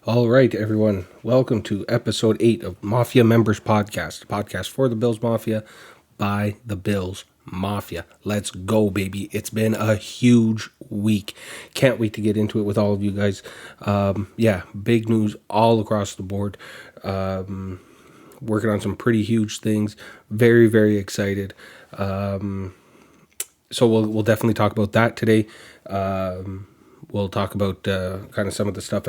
All right, everyone. Welcome to episode 8 of Mafia Members Podcast, a podcast for the Bills Mafia by the Bills Mafia. Let's go, baby. It's been a huge week. Can't wait to get into it with all of you guys. Big news all across the board. Working on some pretty huge things. Very, very excited. So we'll definitely talk about that today. We'll talk about kind of some of the stuff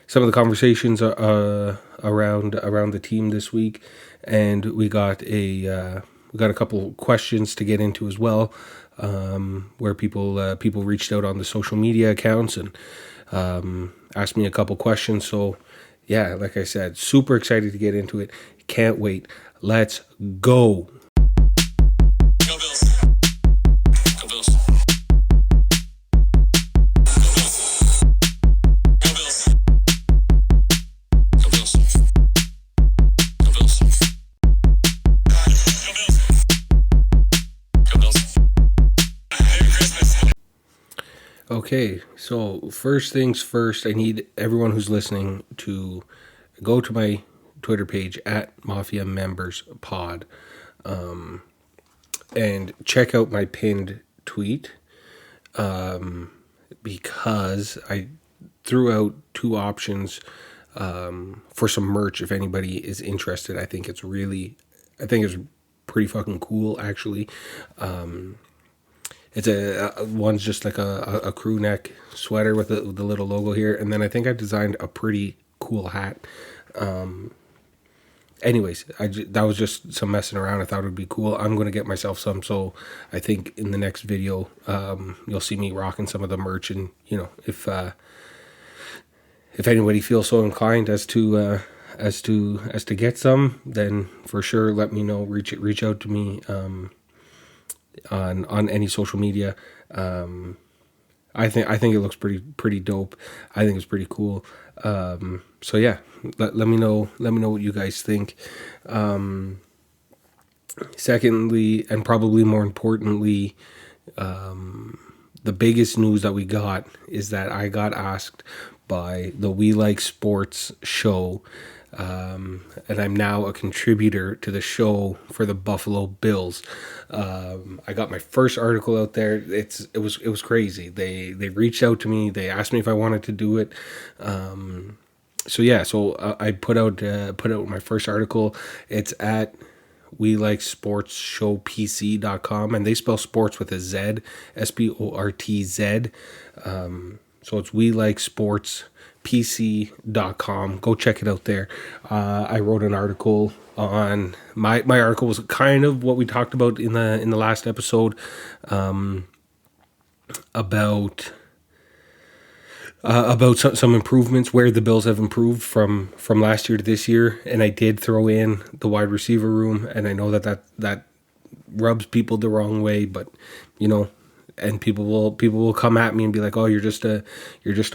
some of the conversations around the team this week, and we got a couple questions to get into as well, where people reached out on the social media accounts and asked me a couple questions. So yeah, like I said, super excited to get into it. Can't wait. Let's go. Go Bills. Go Bills. Okay, so first things first, I need everyone who's listening to go to my Twitter page at Mafia Members Pod, and check out my pinned tweet, because I threw out two options for some merch. If anybody is interested, I think it's pretty fucking cool, actually. It's one's just like a crew neck sweater with the little logo here, and then I think I designed a pretty cool hat. Anyways, that was just some messing around. I thought it would be cool. I'm going to get myself some, so I think in the next video, you'll see me rocking some of the merch, and if anybody feels so inclined as to get some, then for sure let me know. Reach out to me on any social media. I think it looks pretty dope. I think it's pretty cool. So yeah, let me know what you guys think. Secondly, and probably more importantly, the biggest news that we got is that I got asked by the We Like Sports show, and I'm now a contributor to the show for the Buffalo Bills. I got my first article out there. It was crazy. They reached out to me. They asked me if I wanted to do it. So I put out my first article. It's at WeLikeSportsShowPC.com, and they spell sports with a Z, SPORTZ. So it's WeLikeSportsPC.com. Go check it out there. I wrote an article on my article was kind of what we talked about in the last episode, about some improvements, where the Bills have improved from last year to this year, and I did throw in the wide receiver room, and I know that rubs people the wrong way, but and people will come at me and be like, "Oh, you're just a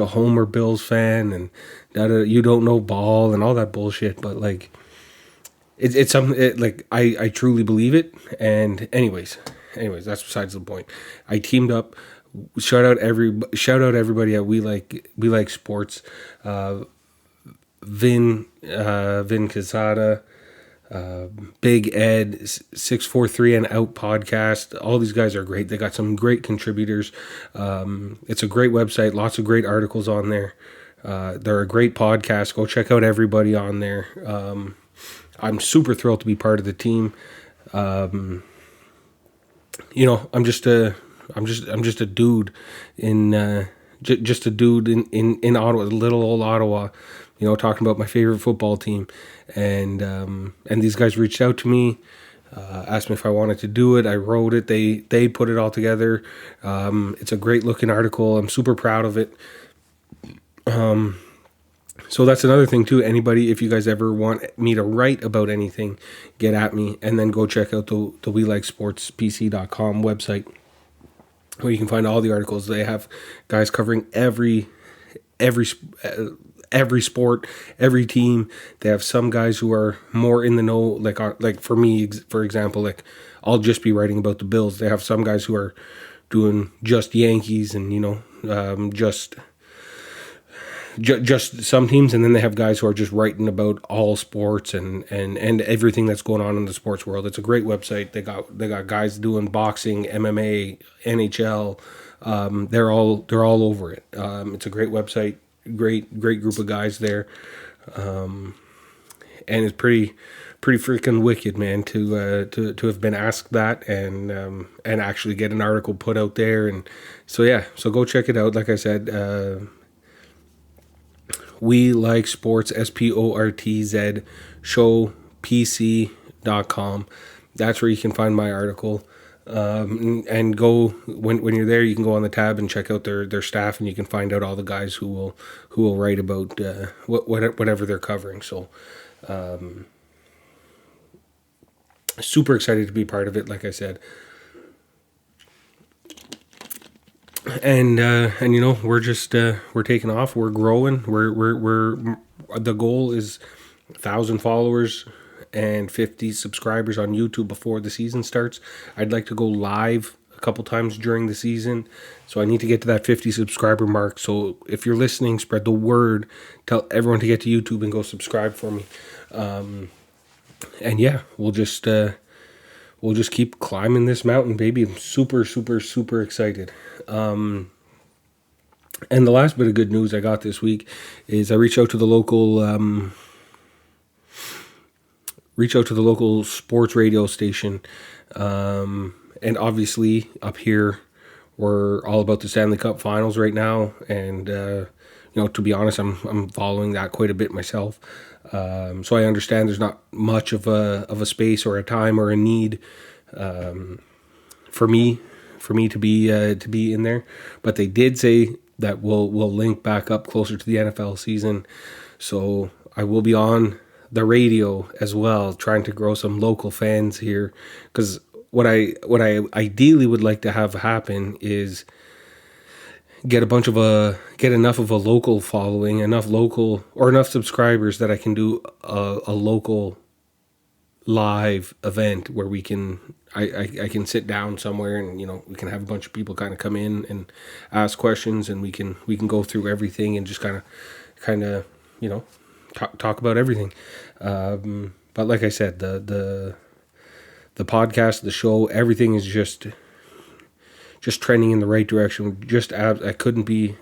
Homer Bills fan, and you don't know ball and all that bullshit." But like, it's something, like I truly believe it. And anyways, that's besides the point. I teamed up. Shout out everybody at We Like Sports. Vin Casada, Big Ed, 643 and Out podcast. All these guys are great. They got some great contributors. It's a great website. Lots of great articles on there. They're a great podcast. Go check out everybody on there. I'm super thrilled to be part of the team. I'm just a dude in just a dude in Ottawa, little old Ottawa, talking about my favorite football team, and these guys reached out to me, asked me if I wanted to do it. I wrote it. They put it all together. It's a great looking article. I'm super proud of it. So that's another thing too. Anybody, if you guys ever want me to write about anything, get at me, and then go check out the WeLikeSportsPC.com website, where you can find all the articles. They have guys covering every sport, every team. They have some guys who are more in the know, like for me, for example, like I'll just be writing about the Bills. They have some guys who are doing just Yankees and just just some teams, and then they have guys who are just writing about all sports and everything that's going on in the sports world. It's a great website. They got guys doing boxing, MMA, NHL. They're all over it. It's a great website. Great group of guys there, and it's pretty freaking wicked, man, to have been asked that and actually get an article put out there. And so yeah, so go check it out. Like I said, we like sports, SPORTZ show PC.com. That's where you can find my article. And go when you're there, you can go on the tab and check out their staff, and you can find out all the guys who will write about whatever they're covering. So super excited to be part of it, like I said. And you know, we're just we're taking off, we're growing, we're the goal is 1,000 followers and 50 subscribers on YouTube before the season starts. I'd like to go live a couple times during the season, so I need to get to that 50 subscriber mark. So if you're listening, spread the word, tell everyone to get to YouTube and go subscribe for me. And yeah, we'll just keep climbing this mountain, baby. I'm super excited. And the last bit of good news I got this week is I reached out to the local sports radio station, and obviously up here we're all about the Stanley Cup Finals right now, and you know, to be honest, I'm following that quite a bit myself. So I understand there's not much of a space or a time or a need for me to be in there, but they did say that we'll link back up closer to the NFL season, so I will be on the radio as well, trying to grow some local fans here. Because what I ideally would like to have happen is get enough of a local following, enough subscribers that I can do a local live event where I can sit down somewhere, and you know, we can have a bunch of people kind of come in and ask questions, and we can go through everything and just kind of you know, talk about everything. But like I said, the podcast, the show, everything is just trending in the right direction. I couldn't be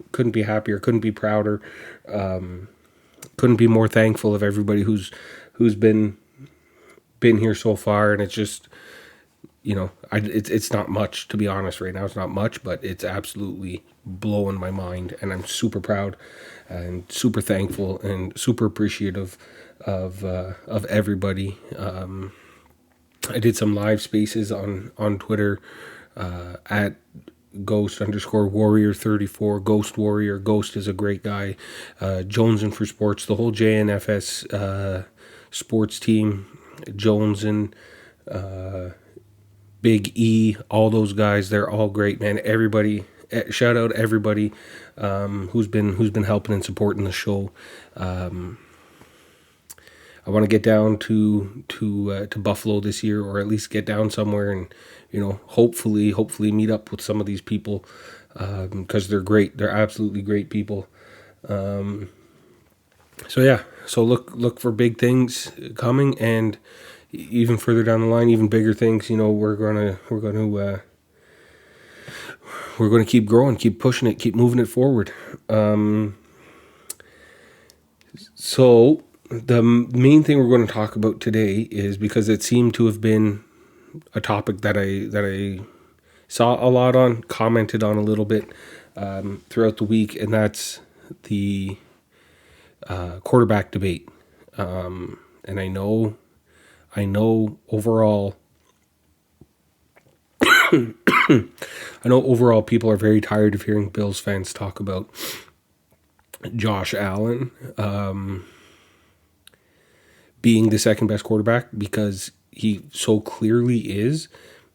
happier, couldn't be prouder, couldn't be more thankful of everybody who's been here so far. And it's just, you know, it's not much, to be honest. Right now it's not much, but it's absolutely blowing my mind, and I'm super proud and super thankful and super appreciative of everybody. I did some live spaces on Twitter at Ghost_Warrior34, Ghost Warrior. Ghost is a great guy. Jonesin for Sports, the whole JNFS sports team, Jonesin, Big E, all those guys, they're all great, man. Everybody, shout out everybody who's been helping and supporting the show. I want to get down to Buffalo this year, or at least get down somewhere, and you know, hopefully meet up with some of these people, because they're great. They're absolutely great people. So yeah, so look for big things coming, and even further down the line, even bigger things. You know, we're gonna keep growing, keep pushing it, keep moving it forward. So the main thing we're going to talk about today is, because it seemed to have been a topic that I saw a lot on, commented on a little bit throughout the week, and that's the quarterback debate. And I know overall, people are very tired of hearing Bills fans talk about Josh Allen being the second best quarterback, because he so clearly is.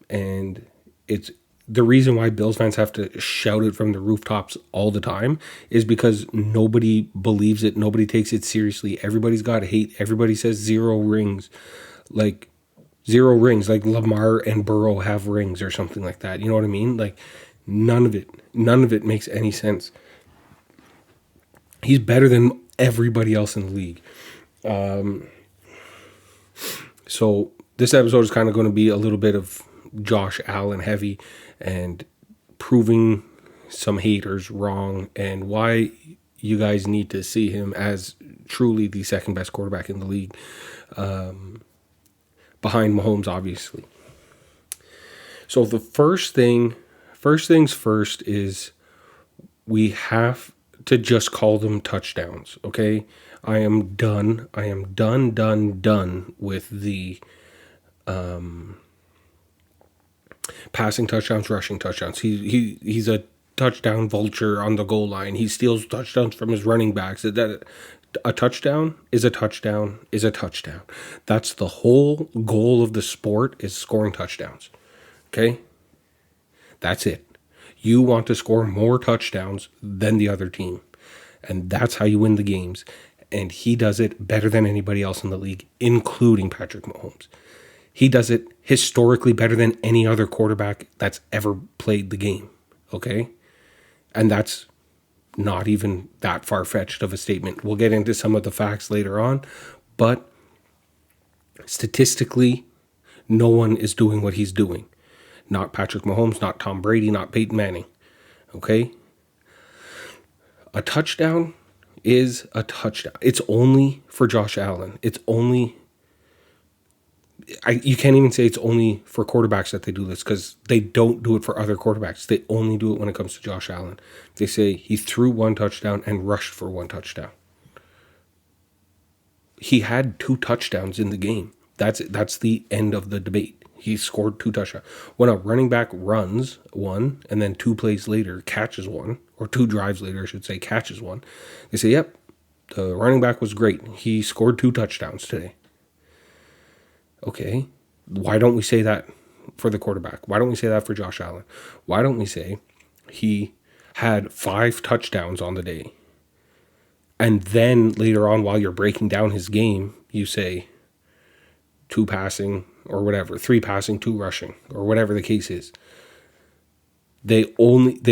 And it's the reason why Bills fans have to shout it from the rooftops all the time is because nobody believes it. Nobody takes it seriously. Everybody's got hate. Everybody says 0 rings. Like 0 rings, like Lamar and Burrow have rings or something like that. You know what I mean? Like none of it makes any sense. He's better than everybody else in the league. So this episode is kind of going to be a little bit of Josh Allen heavy and proving some haters wrong and why you guys need to see him as truly the second best quarterback in the league, behind Mahomes, obviously. So the first things first is we have to just call them touchdowns, okay? I am done. I am done with the passing touchdowns, rushing touchdowns. He's a touchdown vulture on the goal line. He steals touchdowns from his running backs. That a touchdown is a touchdown is a touchdown. That's the whole goal of the sport, is scoring touchdowns. Okay? That's it. You want to score more touchdowns than the other team. And that's how you win the games. And he does it better than anybody else in the league, including Patrick Mahomes. He does it historically better than any other quarterback that's ever played the game. Okay? And that's not even that far-fetched of a statement. We'll get into some of the facts later on. But statistically, no one is doing what he's doing. Not Patrick Mahomes, not Tom Brady, not Peyton Manning. Okay? A touchdown is a touchdown. It's only for Josh Allen. It's only... you can't even say it's only for quarterbacks that they do this, because they don't do it for other quarterbacks. They only do it when it comes to Josh Allen. They say he threw one touchdown and rushed for one touchdown. He had 2 touchdowns in the game. That's the end of the debate. He scored 2 touchdowns. When a running back runs one and then 2 plays later catches one, or 2 drives later, I should say, catches one, they say, yep, the running back was great. He scored 2 touchdowns today. Okay, why don't we say that for the quarterback? Why don't we say that for Josh Allen? Why don't we say he had 5 touchdowns on the day, and then later on, while you're breaking down his game, you say 2 passing or whatever, 3 passing, 2 rushing, or whatever the case is. They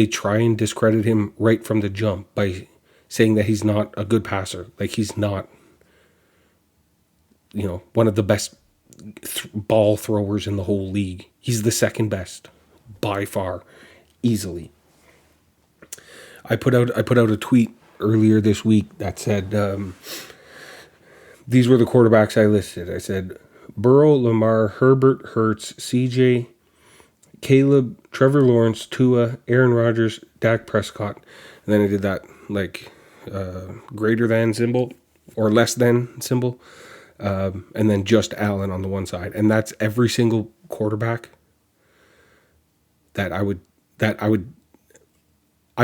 try and discredit him right from the jump by saying that he's not a good passer. Like, he's not, one of the best ball throwers in the whole league. He's the second best by far, easily. I put out a tweet earlier this week that said, these were the quarterbacks I listed. I said Burrow, Lamar, Herbert, Hurts, CJ, Caleb, Trevor Lawrence, Tua, Aaron Rodgers, Dak Prescott. And then I did that greater than symbol or less than symbol. And then just Allen on the one side. And that's every single quarterback that I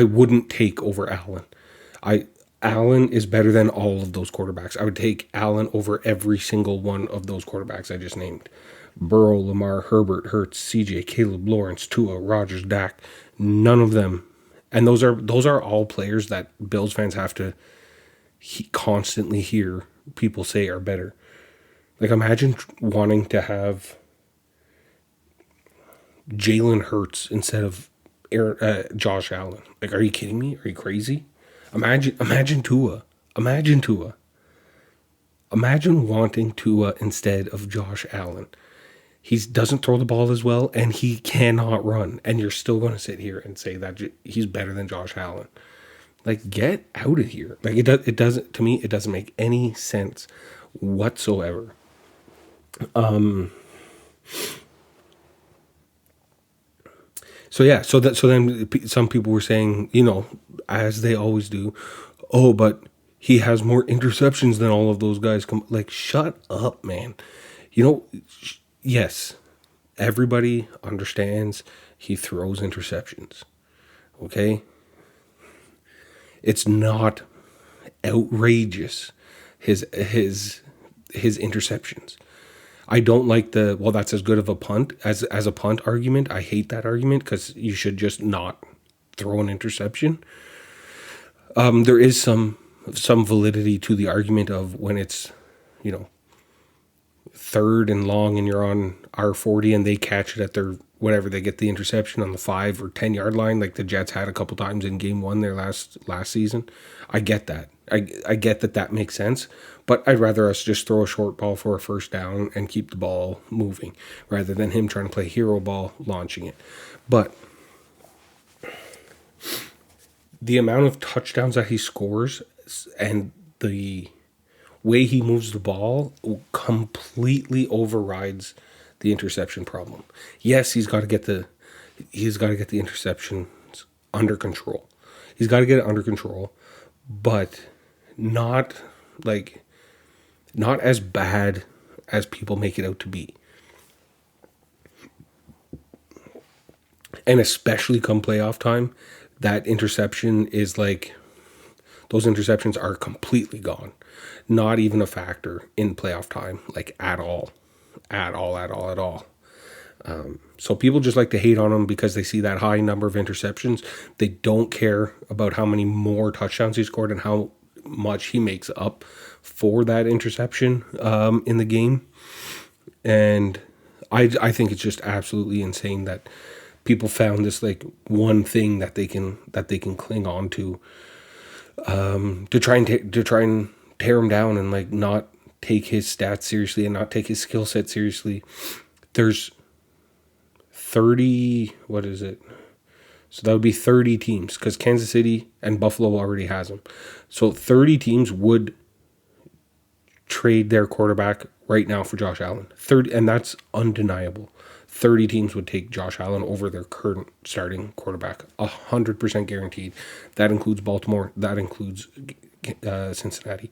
wouldn't take over Allen. Allen is better than all of those quarterbacks. I would take Allen over every single one of those quarterbacks I just named. Burrow, Lamar, Herbert, Hurts, CJ, Caleb, Lawrence, Tua, Rodgers, Dak. None of them. And those are all players that Bills fans have to constantly hear people say are better. Like, imagine wanting to have Jalen Hurts instead of Josh Allen. Like, are you kidding me? Are you crazy? Imagine Tua. Imagine Tua. Imagine wanting Tua instead of Josh Allen. He doesn't throw the ball as well, and he cannot run. And you're still going to sit here and say that he's better than Josh Allen. Like, get out of here. Like, it doesn't, to me, it doesn't make any sense whatsoever. So then some people were saying, as they always do, oh, but he has more interceptions than all of those guys. Like, shut up, man. Yes, everybody understands he throws interceptions. Okay? It's not outrageous, his interceptions. I don't like that's as good of a punt as a punt argument. I hate that argument, because you should just not throw an interception. There is some validity to the argument of when it's, 3rd and long and you're on R40 and they catch it at their whatever, they get the interception on the 5 or 10 yard line, like the Jets had a couple times in game 1 their last season. I get that. I get that makes sense, but I'd rather us just throw a short ball for a first down and keep the ball moving rather than him trying to play hero ball launching it. But the amount of touchdowns that he scores and the way he moves the ball completely overrides the interception problem. Yes, he's got to get the interceptions under control. He's got to get it under control, but not like not as bad as people make it out to be. And especially come playoff time, that interception is like those interceptions are completely gone. Not even a factor in playoff time, like at all. At all, at all, at all. So people just like to hate on him because they see that high number of interceptions. They don't care about how many more touchdowns he scored and how much he makes up for that interception in the game. And I think it's just absolutely insane that people found this like one thing that they can cling on to try and tear him down and like not take his stats seriously and not take his skill set seriously. There's 30, what is it? So that would be 30 teams because Kansas City and Buffalo already has them. So 30 teams would trade their quarterback right now for Josh Allen. 30, and that's undeniable. 30 teams would take Josh Allen over their current starting quarterback. 100% guaranteed. That includes Baltimore. That includes Cincinnati.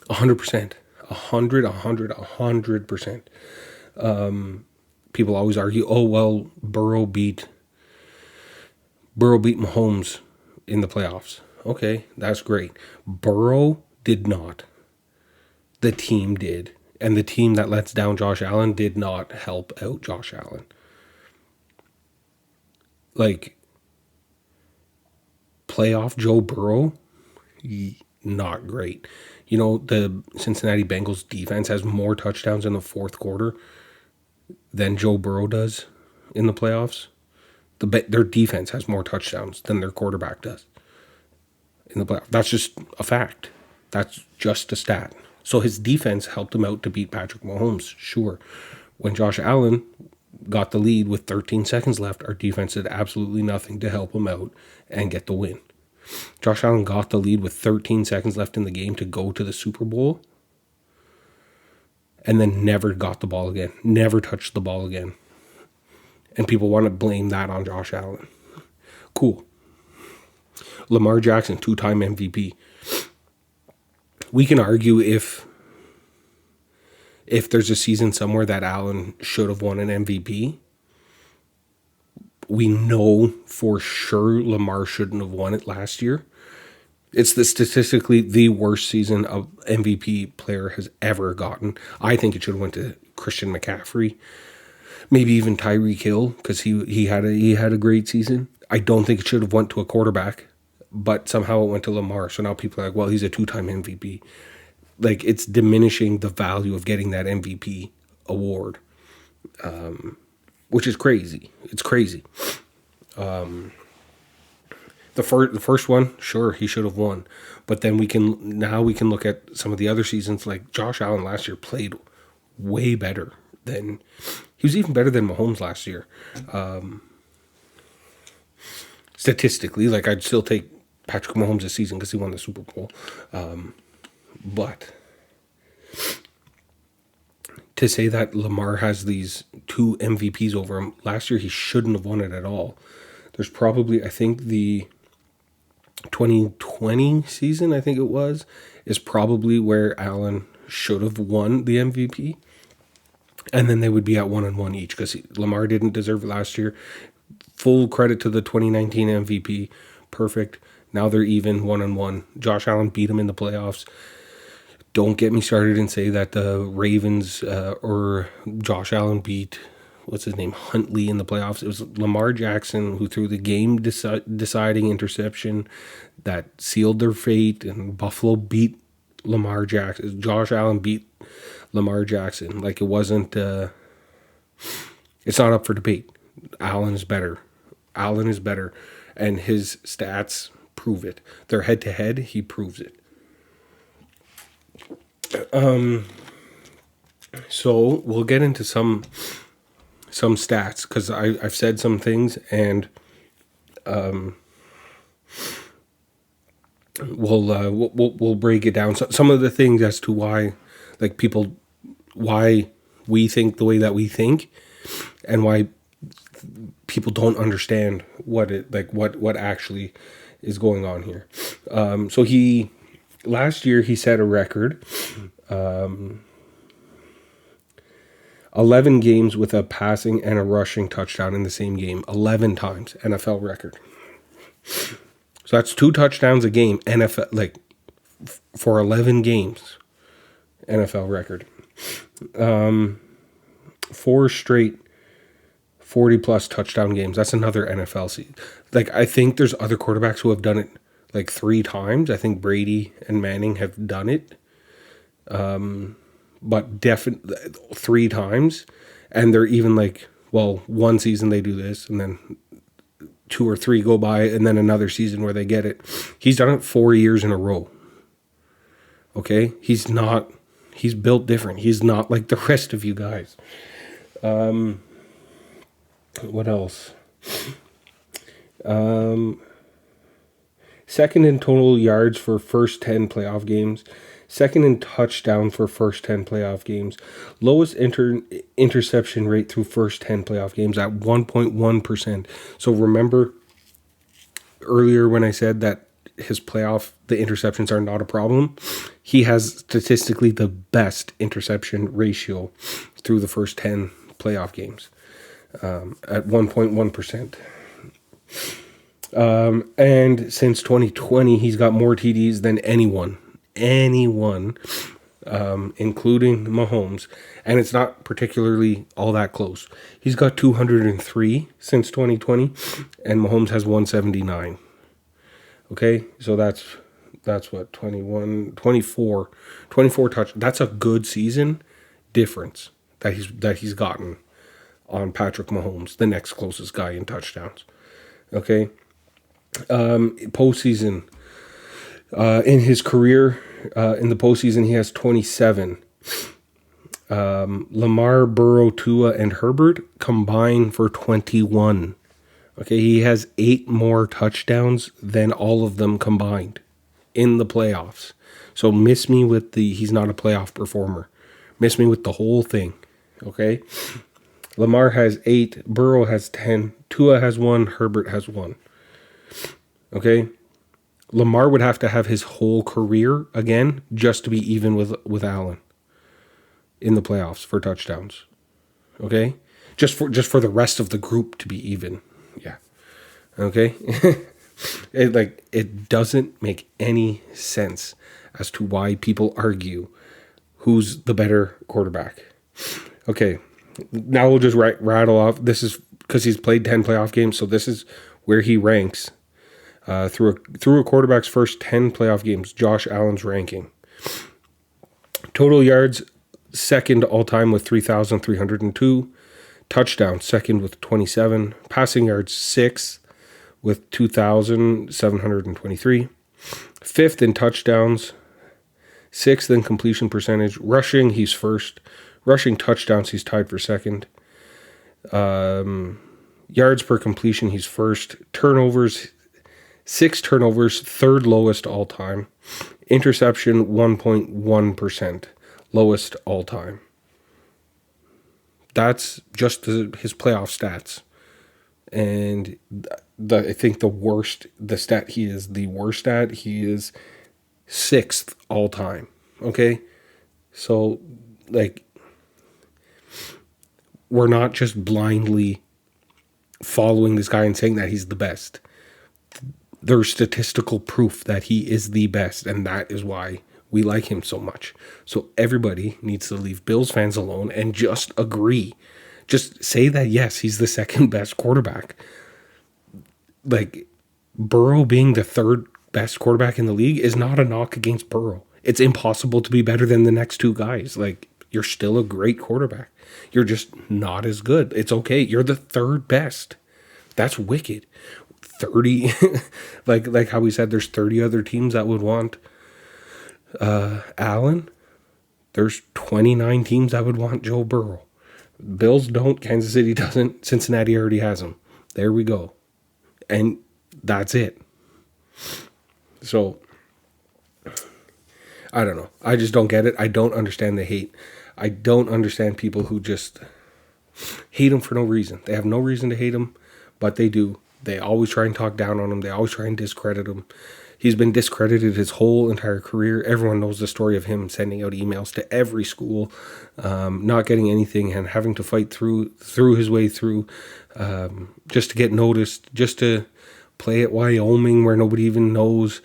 100%. 100%. People always argue, oh, well, Burrow beat Mahomes in the playoffs. Okay, that's great. Burrow did not. The team did. And the team that lets down Josh Allen did not help out Josh Allen. Like, playoff Joe Burrow, not great. You know, the Cincinnati Bengals defense has more touchdowns in the fourth quarter than Joe Burrow does in the playoffs. Their defense has more touchdowns than their quarterback does in the playoffs. That's just a fact. That's just a stat. So his defense helped him out to beat Patrick Mahomes, sure. When Josh Allen got the lead with 13 seconds left, our defense did absolutely nothing to help him out and get the win. Josh Allen got the lead with 13 seconds left in the game to go to the Super Bowl and then never got the ball again, never touched the ball again. And people want to blame that on Josh Allen. Cool. Lamar Jackson, 2-time MVP. We can argue if there's a season somewhere that Allen should have won an MVP. We know for sure Lamar shouldn't have won it last year. It's statistically the worst season a MVP player has ever gotten. I think it should have went to Christian McCaffrey, maybe even Tyreek Hill because he had a great season. I don't think it should have went to a quarterback, but somehow it went to Lamar. So now people are like, well, he's a 2-time MVP. Like, it's diminishing the value of getting that MVP award, which is crazy. It's crazy. The first one, sure, he should have won. But then we can look at some of the other seasons. Like Josh Allen last year played way better than he was even better than Mahomes last year. Statistically, like I'd still take Patrick Mahomes this season because he won the Super Bowl. But to say that Lamar has these 2 MVPs over him, last year he shouldn't have won it at all. There's probably, I think the 2020 season, I think it was, is probably where Allen should have won the MVP. And then they would be at 1-1 each because Lamar didn't deserve it last year. Full credit to the 2019 MVP. Perfect. Now they're even 1-1. Josh Allen beat him in the playoffs. Don't get me started and say that the Ravens or Josh Allen beat, what's his name, Huntley in the playoffs. It was Lamar Jackson who threw the game deciding interception that sealed their fate, and Buffalo beat Lamar Jackson. Josh Allen beat Lamar Jackson. Like, it wasn't, it's not up for debate. Allen is better. And his stats prove it. Their head to head, he proves it. So we'll get into some stats because I've said some things, and we'll break it down. So, some of the things as to why, like, why we think the way that we think, and why people don't understand what actually is going on here. So last year he set a record, 11 games with a passing and a rushing touchdown in the same game, 11 times, NFL record. So that's 2 touchdowns a game, NFL, like, for 11 games, NFL record. 4 straight 40-plus touchdown games. That's another NFL season. Like, I think there's other quarterbacks who have done it, like, 3 times. I think Brady and Manning have done it. But definitely 3 times. And they're even like, well, one season they do this, and then 2 or 3 go by, and then another season where they get it. He's done it 4 years in a row. Okay? He's built different. He's not like the rest of you guys. What else? Second in total yards for first 10 playoff games. Second in touchdown for first 10 playoff games. Lowest interception rate through first 10 playoff games at 1.1%. So remember earlier when I said that the interceptions are not a problem? He has statistically the best interception ratio through the first 10 playoff games at 1.1%. And since 2020, he's got more TDs than anyone, including Mahomes, and it's not particularly all that close. He's got 203 since 2020, and Mahomes has 179. Okay, so that's what, 24 touch. That's a good season difference that he's gotten on Patrick Mahomes, the next closest guy in touchdowns. Okay, postseason. In his career, in the postseason, he has 27. Lamar, Burrow, Tua, and Herbert combine for 21. Okay, he has 8 more touchdowns than all of them combined in the playoffs. So miss me with he's not a playoff performer. Miss me with the whole thing. Okay, Lamar has 8, Burrow has 10, Tua has 1, Herbert has 1. Okay. Lamar would have to have his whole career again just to be even with Allen in the playoffs for touchdowns. Okay? Just for the rest of the group to be even. Yeah. Okay? It doesn't make any sense as to why people argue who's the better quarterback. Okay. Now we'll just rattle off. This is because he's played 10 playoff games, so this is where he ranks. Through a quarterback's first 10 playoff games, Josh Allen's ranking. Total yards, second all-time with 3,302. Touchdowns, second with 27. Passing yards, sixth with 2,723. Fifth in touchdowns. Sixth in completion percentage. Rushing, he's first. Rushing touchdowns, he's tied for second. Yards per completion, he's first. Turnovers, 6 turnovers, third lowest all time. Interception, 1.1%, lowest all time. That's just his playoff stats. And I think the stat he is the worst at, he is 6th all time. Okay? So, like, we're not just blindly following this guy and saying that he's the best. There's statistical proof that he is the best, and that is why we like him so much. So everybody needs to leave Bills fans alone and just agree. Just say that, yes, he's the second best quarterback. Like, Burrow being the third best quarterback in the league is not a knock against Burrow. It's impossible to be better than the next 2 guys. Like, you're still a great quarterback. You're just not as good. It's okay. You're the third best. That's wicked. 30, like how we said, there's 30 other teams that would want Allen. There's 29 teams that would want Joe Burrow. Bills don't, Kansas City doesn't, Cincinnati already has him. There we go. And that's it. So, I don't know. I just don't get it. I don't understand the hate. I don't understand people who just hate him for no reason. They have no reason to hate him, but they do. They always try and talk down on him. They always try and discredit him. He's been discredited his whole entire career. Everyone knows the story of him sending out emails to every school, not getting anything, and having to fight through his way through, just to get noticed, just to play at Wyoming where nobody even knows.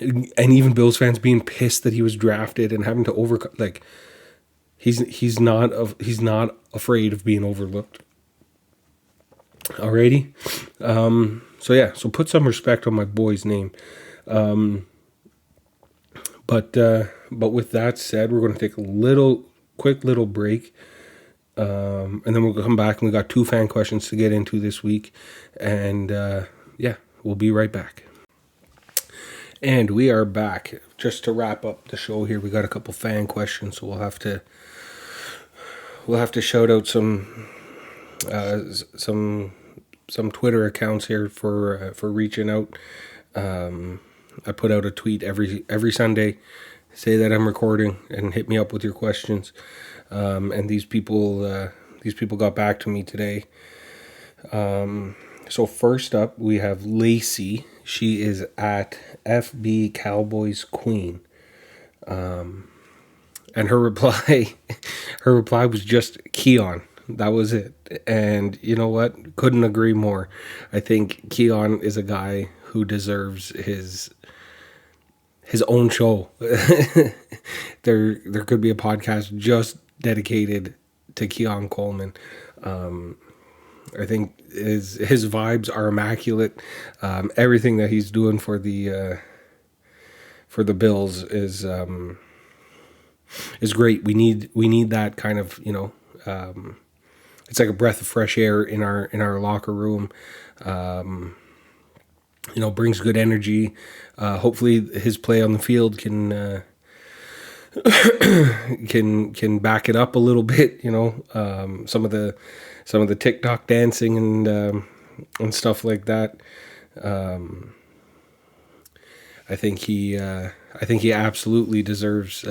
And even Bills fans being pissed that he was drafted and having to overcome, like, he's not afraid of being overlooked. Alrighty. So yeah, so put some respect on my boy's name. But with that said, we're going to take a quick little break. And then we'll come back and we got 2 fan questions to get into this week. And yeah, we'll be right back. And we are back. Just to wrap up the show here, we got a couple fan questions, so we'll have to shout out some Twitter accounts here for reaching out. I put out a tweet every Sunday, say that I'm recording and hit me up with your questions. And these people got back to me today. So first up, we have Lacey. She is at FB Cowboys Queen. And her reply was just Keon. That was it. And you know what? Couldn't agree more. I think Keon is a guy who deserves his own show. There could be a podcast just dedicated to Keon Coleman. I think his vibes are immaculate. Everything that he's doing for the Bills is great. We need that kind of, it's like a breath of fresh air in our locker room. Brings good energy. Hopefully his play on the field can back it up a little bit. Some of the TikTok dancing and stuff like that. I think he absolutely deserves.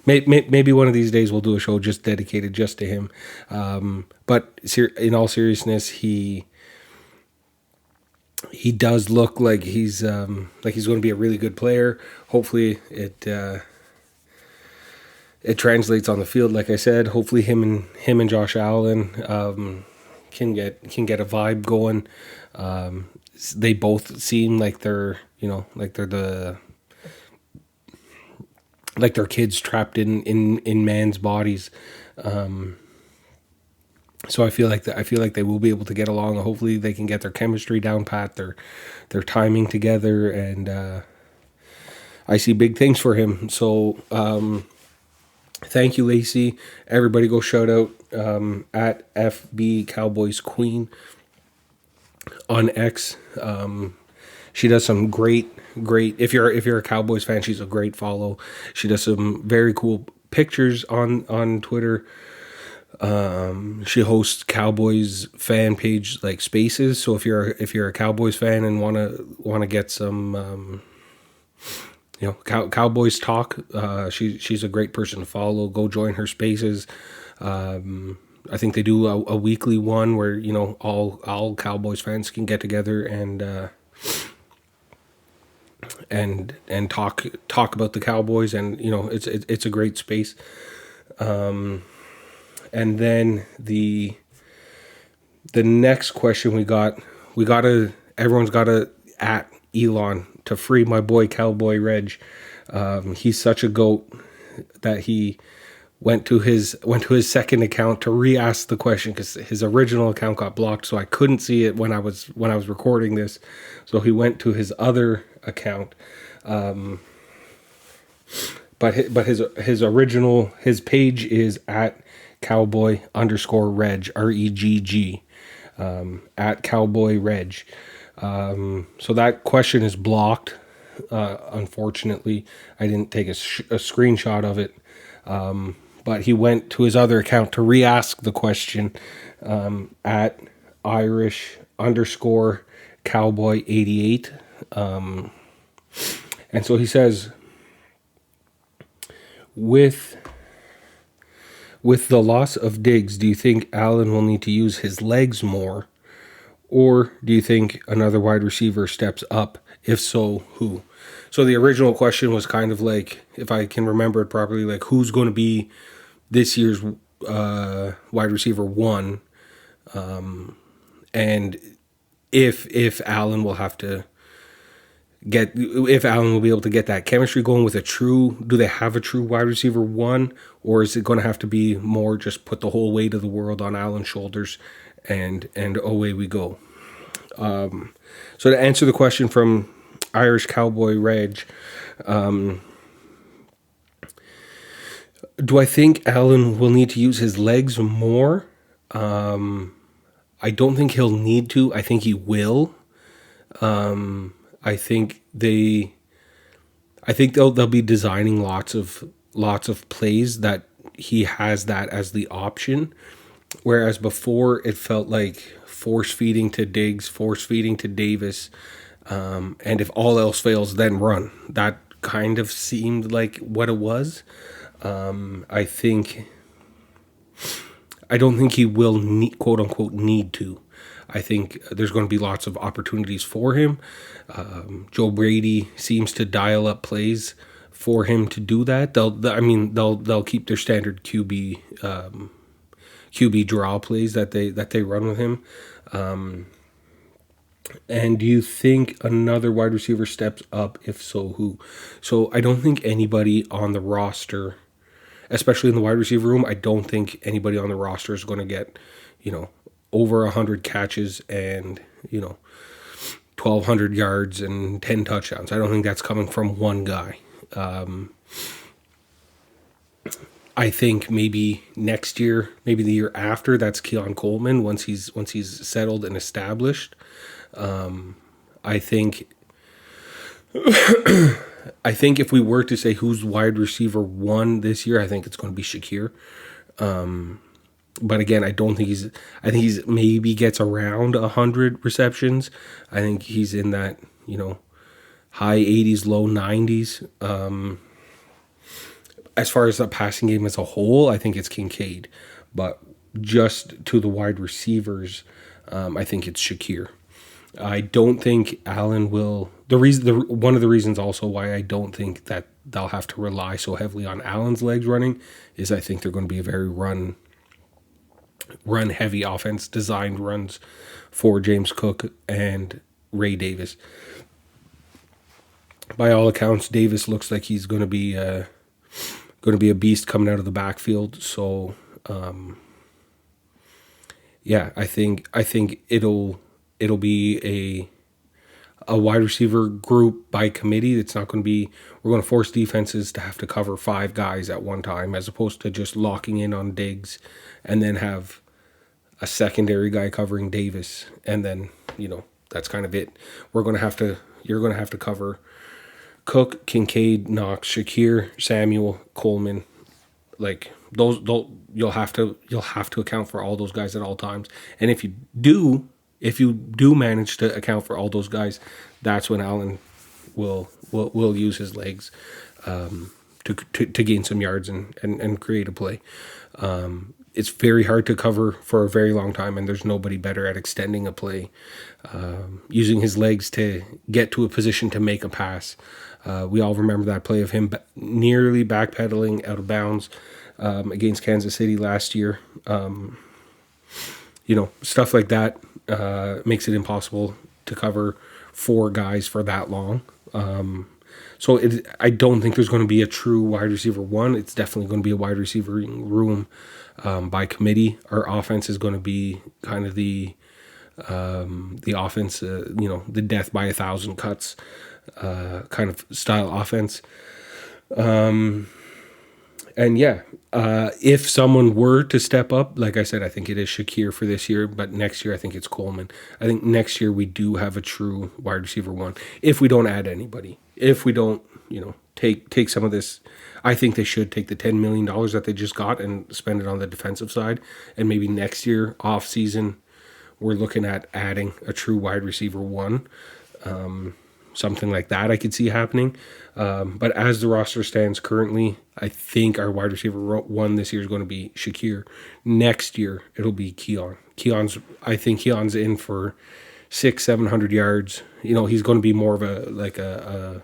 Maybe one of these days we'll do a show just dedicated just to him. But in all seriousness, he does look like he's going to be a really good player. Hopefully it translates on the field. Like I said, hopefully him and Josh Allen can get a vibe going. They both seem like they're kids trapped in man's bodies. So I feel like they will be able to get along. Hopefully they can get their chemistry down pat, their timing together, and I see big things for him. So thank you, Lacey. Everybody go shout out at FB Cowboys Queen on X. She does some great. If you're a Cowboys fan, she's a great follow. She does some very cool pictures on Twitter. She hosts Cowboys fan page like spaces. So if you're a Cowboys fan and wanna get some Cowboys talk, she's a great person to follow. Go join her spaces. I think they do a weekly one where all Cowboys fans can get together and talk about the Cowboys, and it's a great space. And then the next question everyone's gotta at Elon to free my boy Cowboy Reg. He's such a goat that he went to his second account to re-ask the question because his original account got blocked, so I couldn't see it when I was recording this. So he went to his other account, but his original page is at Cowboy_Reg REGG. at Cowboy Reg. So that question is blocked. Unfortunately, I didn't take a screenshot of it. But he went to his other account to re-ask the question at Irish underscore cowboy 88. And so he says, with the loss of Diggs, do you think Allen will need to use his legs more? Or do you think another wide receiver steps up? If so, who? So the original question was kind of like, if I can remember it properly, like who's going to be this year's wide receiver one, and if Allen will have to if Allen will be able to get that chemistry going with do they have a true wide receiver one, or is it going to have to be more just put the whole weight of the world on Allen's shoulders and away we go? So to answer the question from Irish Cowboy Reg, do I think Allen will need to use his legs more? I don't think he'll need to. I think he will. I think they'll be designing lots of plays that he has that as the option. Whereas before it felt like force feeding to Diggs, force feeding to Davis, and if all else fails, then run. That kind of seemed like what it was. I don't think he will need, quote unquote, need to. I think there's going to be lots of opportunities for him. Joe Brady seems to dial up plays for him to do that. They'll keep their standard QB draw plays that they run with him. And do you think another wide receiver steps up? If so, who? So I don't think anybody on the roster, especially in the wide receiver room, I don't think anybody on the roster is going to get, over 100 catches and, 1,200 yards and 10 touchdowns. I don't think that's coming from one guy. I think maybe next year, maybe the year after, that's Keon Coleman once he's settled and established. I think if we were to say who's wide receiver one this year, I think it's going to be Shakir. But again, I think he's maybe gets around 100 receptions. I think he's in that, high 80s, low 90s. As far as the passing game as a whole, I think it's Kincaid. But just to the wide receivers, I think it's Shakir. I don't think Allen will. One of the reasons also why I don't think that they'll have to rely so heavily on Allen's legs running is I think they're going to be a very run heavy offense, designed runs for James Cook and Ray Davis. By all accounts, Davis looks like he's going to be a beast coming out of the backfield. So, I think it'll be a wide receiver group by committee. It's not going to be, we're going to force defenses to have to cover 5 guys at one time, as opposed to just locking in on Diggs and then have a secondary guy covering Davis. And then, that's kind of it. You're going to have to cover Cook, Kincaid, Knox, Shakir, Samuel, Coleman. Like those you'll have to account for all those guys at all times. And if you do manage to account for all those guys, that's when Allen will use his legs to gain some yards and create a play. It's very hard to cover for a very long time, and there's nobody better at extending a play, using his legs to get to a position to make a pass. We all remember that play of him nearly backpedaling out of bounds against Kansas City last year. Stuff like that makes it impossible to cover 4 guys for that long. I don't think there's going to be a true wide receiver one. It's definitely going to be a wide receiver room by committee. Our offense is going to be kind of the offense, the death by 1,000 cuts kind of style offense. And yeah, if someone were to step up, like I said, I think it is Shakir for this year, but next year I think it's Coleman. I think next year we do have a true wide receiver one. If we don't add anybody, if we don't, take some of this, I think they should take the $10 million that they just got and spend it on the defensive side, and maybe next year off season we're looking at adding a true wide receiver one. Something like that I could see happening. But as the roster stands currently, I think our wide receiver one this year is going to be Shakir. Next year, it'll be Keon. I think Keon's in for 600-700 yards. He's going to be more of a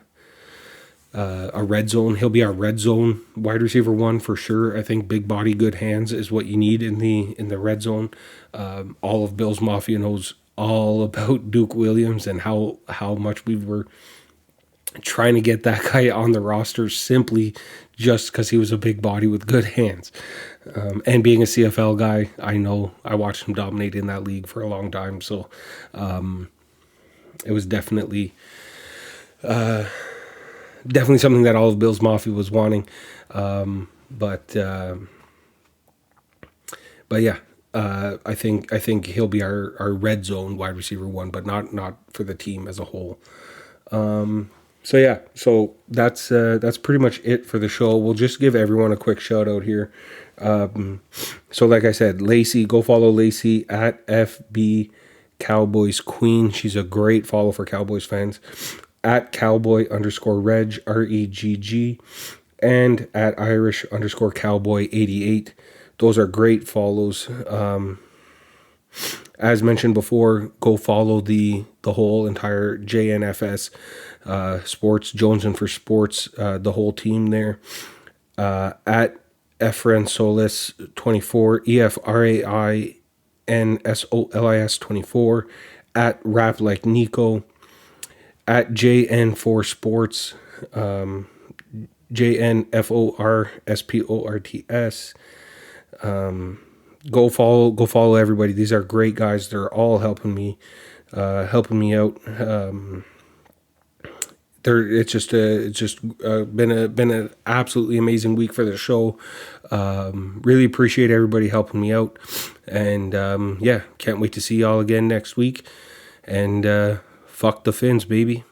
red zone. He'll be our red zone wide receiver one for sure. I think big body, good hands is what you need in the red zone. All of Bill's Mafia knows all about Duke Williams and how much we were trying to get that guy on the roster simply just because he was a big body with good hands. And being a CFL guy, I know I watched him dominate in that league for a long time. So it was definitely something that all of Bill's Mafia was wanting. But yeah, I think he'll be our red zone wide receiver one, but not for the team as a whole. So yeah, so that's pretty much it for the show. We'll just give everyone a quick shout out here. So like I said, Lacey, go follow Lacey at FB Cowboys Queen. She's a great follow for Cowboys fans. At Cowboy_Reg, REGG, and at Irish_Cowboy88. Those are great follows. As mentioned before, go follow the whole entire JNFS Sports, Jones and for Sports, the whole team there. At Efren Solis 24, EFRAINSOLIS 24, at Rap Like Nico, at JN4 Sports, JNFORSPORTS. Go follow everybody. These are great guys. They're all helping me out. It's just been an absolutely amazing week for the show. Really appreciate everybody helping me out, and yeah, can't wait to see y'all again next week. And fuck the Finns, baby.